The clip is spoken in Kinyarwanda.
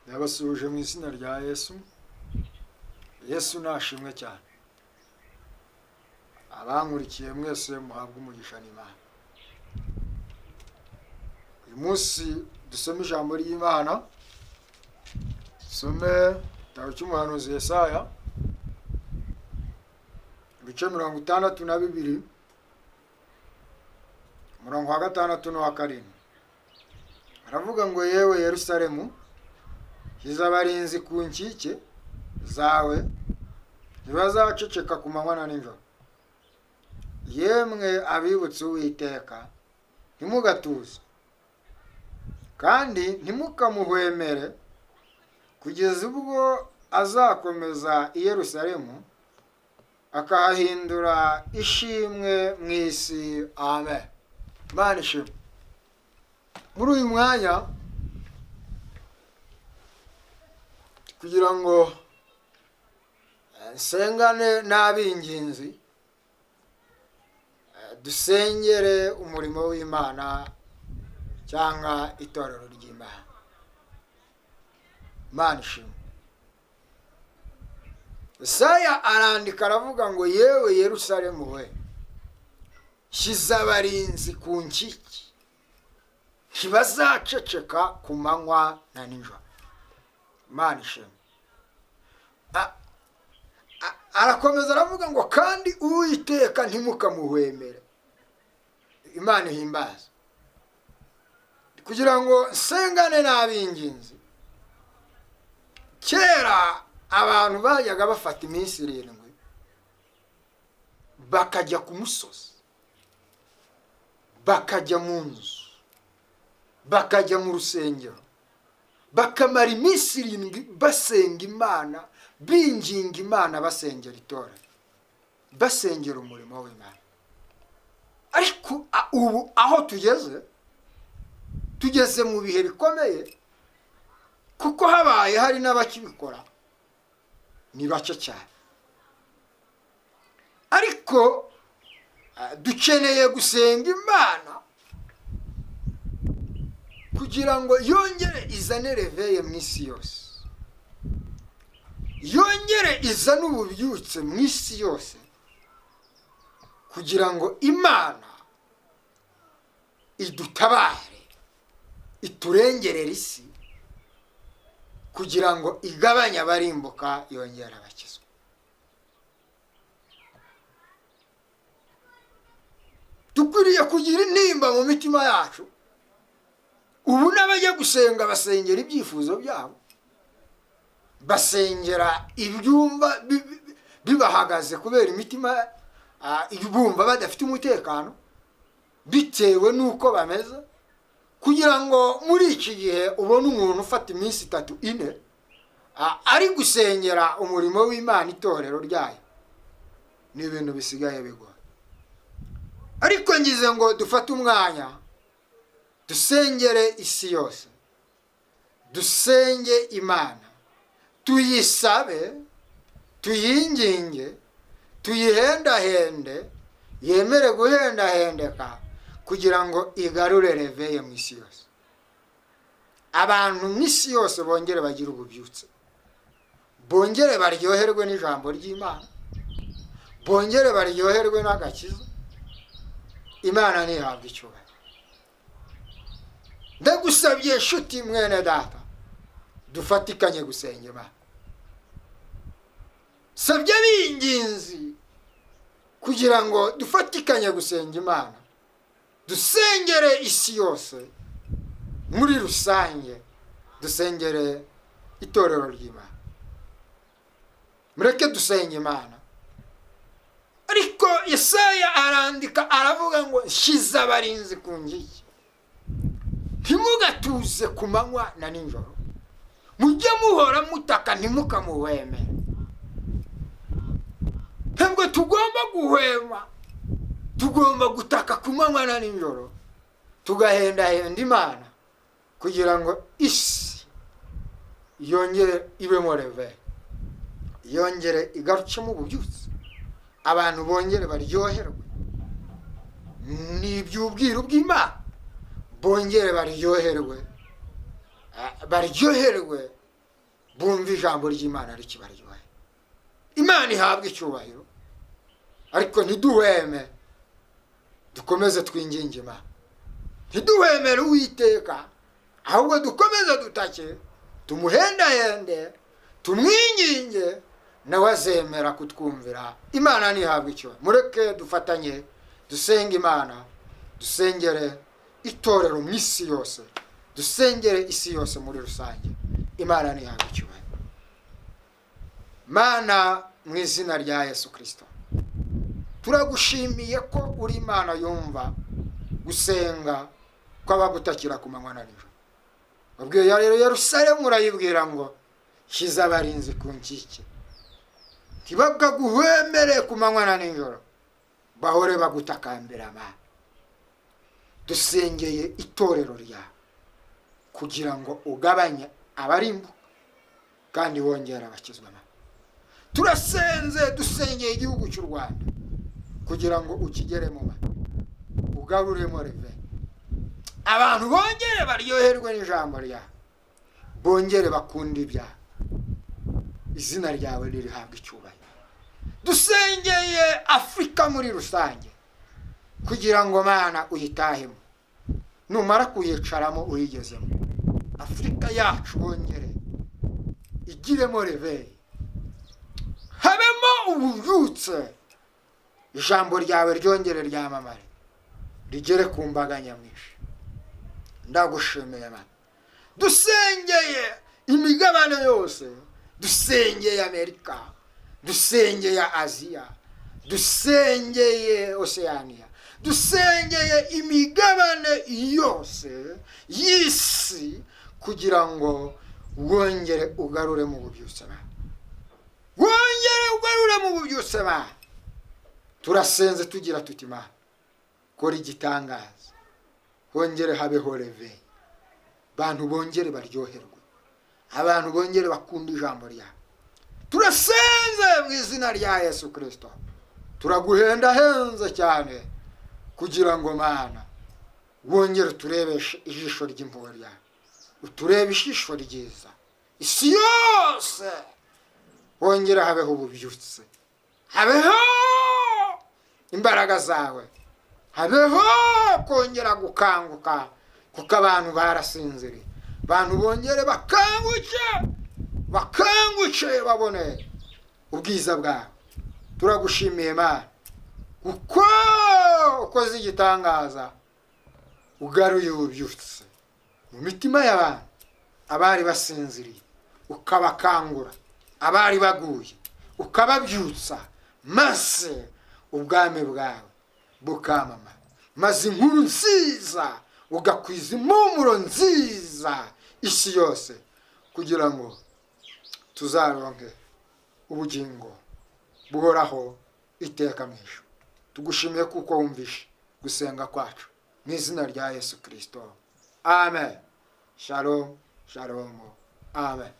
Ndabasuje mu izina rya Yesu. Yesu nashimwe cyane. Abankurikiye mwese muhabwe umugisha n'Imana. Uyu munsi dusome ijambo ry'Imana. Some igitabo cy'umuhanuzi Yesaya, ibice 62, umurongo wa 6 n'uwa 7. Aravuga ngo yewe Yerusalemu, hiza abarinzi ku nkike zawe, ntibazaceceka ku manywa na nijoro. Yemwe abibutse Uwiteka, ntimugatuze kandi ntimukamuhwemere, kugeza ubwo azakomeza i Yerusalemu akahindura ishimwe mu isi. Amen. Imana ishimwe. Muri uyu mwanya kugira ngo nsengane n'abinginzi, dusengere umurimo w'Imana cyangwa itorero ry'Imana. Imana ishimwe. Yesaya arandika aravuga ngo yewe Yerusalemu we, shyize abarinzi ku nkike, ntibazaceceka ku manywa na nijoro. Imana ishimwe. Arakomeza aravuga ngo kandi Uwiteka ntimukamuhwemere. Imana ihimbaza. Kugira ngo nsengane n'abinginzi, kera abantu bajyaga bafata iminsi 7 bakajya ku musozi, bakajya mu nzu, bakajya mu rusengero, bakamara iminsi 7 basenga Imana, binginga Imana, basengera itorero, basengera umurimo w'Imana. Ariko ubu aho tugeze mu bihe bikomeye, kuko habaye hari n'abakibikora ni bake cyane. Ariko dukeneye gusenga Imana kugira ngo yongere izane reveye mu isi yose, yongere izane ububyutse mu isi yose, kugira ngo Imana idutabare, iturengerere isi, kugira ngo igabanye abarimbuka, yongere abakizwa. Dukwiriye kugira intimba mu mitima yacu. Ubu n'abajya gusenga basengera ibyifuzo byabo, basengera ibyumba bibahagaze kubera imitima ibumva badafite umutekano bitewe n'uko bameze, kugira ngo muri iki gihe ubone umuntu ufata iminsi 3-4 ari gusengera umurimo w'Imana, itorero ryayo, ni ibintu bisigaye bigora. Ariko ngize ngo dufate umwanya dusengere isi yose, dusenge Imana, tuyisabe, tuyinginge, tuyihendahende, yemere guhendahendeka, kugira ngo igarure reveye mu isi yose. Abantu mu isi yose bongere bagire ububyutse, bongere baryoherwe n'ijambo ry'Imana, bongere baryoherwe n'agakiza. Imana ntihabwe icyubahiro. Ndagusabye nshuti mwene data, dufatikanye gusenga Imana. Sabye abinginzi kugira ngo dufatikanye gusenga Imana, dusengere isi yose muri rusange, dusengere itorero ry'Imana. Mureke dusenge Imana. Ariko Yesaya arandika aravuga ngo shyize abarinzi ku nkike, ntimugatuze ku manywa na nijoro, mujye muhora mutaka, ntimukamuhwemere. Ntabwo tugomba guhwema, tugomba gutaka ku manywa na nijoro, tugahendahenda Imana, kugira ngo isi yongere ibemo reve, yongere igarucemo ububyutse, abantu bongere baryoherwe n'iby'ubwiru bw'Imana, bongere baryoherwe bumva ijambo ry'Imana rikibaryohe. Imana ihabwa icyubahiro, ariko ntiduhweme, dukomeze twinginge Imana, ntiduhwemere Uwiteka, ahubwo dukomeze dutake, tumuhendahende, tumwinginge, nawe azemera kutwumvira. Imana nihabwa icyubahiro. Mureke dufatanye dusenge Imana, dusengere itorero mu isi yose, dusengere isi yose muri rusange. Imana nihabwa icyubahiro. Mana, mu izina rya Yesu Kristo, turagushimiye ko uri Imana yumva gusenga kw'abagutakira ku manywa na nijoro. Wabwiye rero Yerusalemu urayibwira ngo shyize abarinzi ku nkike, ntibakaguhwemere ku manywa na nijoro, bahore bagutakambira. Mana, dusengeye itorero ryawe kugira ngo ugabanye abarimbuka kandi wongere abakizwa. Turasenze dusengeye igihugu cy'u Rwanda kugira ngo ukigeremo, ugaruremo reve, abantu bongere baryoherwe n'ijambo ryawe, bongere bakunda ibyawe. Izina ryawe ririhabwa icyubahiro. Dusengeye Afurika muri rusange kugira ngo Mana uyitahemo, numara kuyicaramo uyigezemo, Afurika yacu bongere igiremo reve, habemo ububyutse, ijambo ryawe ryongere ryamamare, rigere ku mbaga nyamwinshi. Ndagushimiye Mana. Dusengeye imigabane yose, dusengeye Amerika, dusengeye Aziya, dusengeye Oceania, dusengeye imigabane yose y'isi kugira ngo wongere ugarure mu bubyutse. Wongere ugarure mu bubyutse. Turasenze tugira tuti Mana, kora igitangaza, wongere habeho reve, abantu bongere baryoherwe, abantu bongere bakunda ijambo ryawe. Turasenze mu izina rya Yesu Kristo, turaguhendahenze cyane kugira ngo Mana wongere turebeshe ijisho ry'impuhwe ryawe, uturebe ijisho ryiza, isi yose wongere habeho ububyutse, habeho imbaraga zawe, habeho kongera gukanguka, kuko abantu barasinziriye. Abantu bongere bakanguke babone ubwiza bwawe. Turagushimiye Mana kuko ukoze igitangaza, ugaruye ububyutse mu mitima y'abantu, abari basinziriye ukabakangura, abari baguye ukababyutsa, maze ubwami bwawe bukamamara, maze inkuru nziza ugakwiza impumuro nziza isi yose, kugira ngo tuzaronke ubugingo buhoraho iteka mwisho. Tugushimiye kuko wumvishe gusenga kwacu, mu izina rya Yesu Kristo. Amen. Shalom, shalom. Amen.